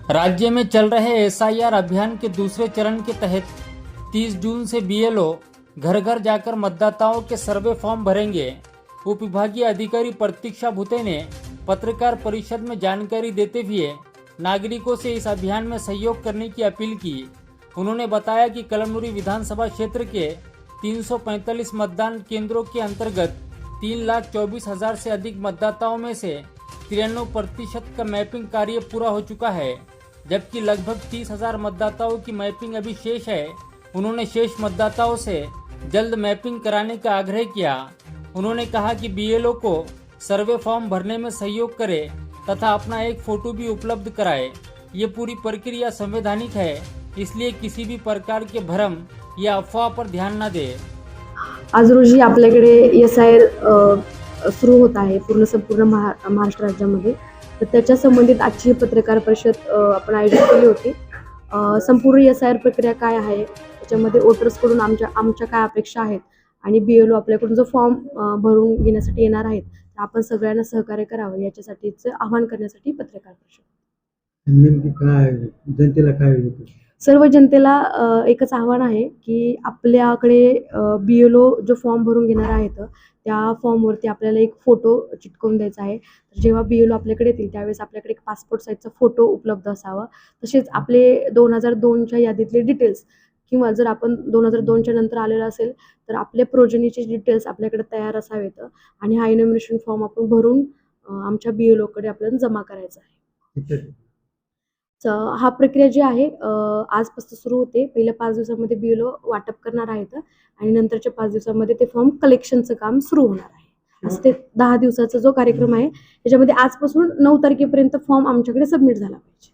राज्य में चल रहे एसआईआर अभियान के दूसरे चरण के तहत 30 जून से बीएलओ घर घर जाकर मतदाताओं के सर्वे फॉर्म भरेंगे। उप विभागीय अधिकारी प्रतीक्षा भुते ने पत्रकार परिषद में जानकारी देते हुए नागरिकों से इस अभियान में सहयोग करने की अपील की। उन्होंने बताया कि कलमनुरी विधानसभा क्षेत्र के 345 मतदान केंद्रों के अंतर्गत 3,24,000 से अधिक मतदाताओं में से 93% का मैपिंग कार्य पूरा हो चुका है, जबकि लगभग 30,000 मतदाताओं की मैपिंग अभी शेष है। उन्होंने शेष मतदाताओं से जल्द मैपिंग कराने का आग्रह किया। उन्होंने कहा कि बीएलओ को सर्वे फॉर्म भरने में सहयोग करे तथा अपना एक फोटो भी उपलब्ध कराए। ये पूरी प्रक्रिया संवैधानिक है, इसलिए किसी भी प्रकार के भ्रम या अफवाह पर ध्यान न दे। आज रोजी आपल्याकडे एसआयआर सुरू होत आहे संपूर्ण महाराष्ट्र राज्यामध्ये। तर त्याच्या संबंधित आजची पत्रकार परिषद आपण आयोजित केली होती। संपूर्ण एसआयआर प्रक्रिया काय आहे, त्याच्यामध्ये वोटर्सकडून आमच्या काय अपेक्षा आहेत आणि बीएलओ आपल्याकडून जो फॉर्म भरून घेण्यासाठी येणार आहेत, आपण सगळ्यांना सहकार्य करावं याच्यासाठीच आवाहन करण्यासाठी पत्रकार परिषद। नेमकी काय जनतेला काय सर्व जनतेला एकच आव्हान आहे की आपल्याकडे बीएलओ जो फॉर्म भरून घेणार आहेत त्या फॉर्मवरती आपल्याला एक फोटो चिटकवून द्यायचा आहे। तर जेव्हा बीएलओ आपल्याकडे येतील त्यावेळेस आपल्याकडे एक पासपोर्ट साईजचा फोटो उपलब्ध असावा। तसेच आपले 2002च्या यादीतले डिटेल्स किंवा जर आपण 2002च्या नंतर आलेला असेल तर आपल्या प्रोजनीचे डिटेल्स आपल्याकडे तयार असावेत आणि हा इनॉमिनेशन फॉर्म आपण भरून आमच्या बीएलओकडे आपल्याला जमा करायचा आहे। हा प्रक्रिया जी आहे आजपासून सुरू होते। पहिल्या 5 दिवसांमध्ये बीएलओ वाटप करणार आहेत आणि नंतरच्या 5 दिवसांमध्ये ते फॉर्म कलेक्शनचं काम सुरू होणार आहे। असं ते 10 दिवसाचा जो कार्यक्रम आहे त्याच्यामध्ये आजपासून 9 तारखेपर्यंत फॉर्म आमच्याकडे सबमिट झाला पाहिजे।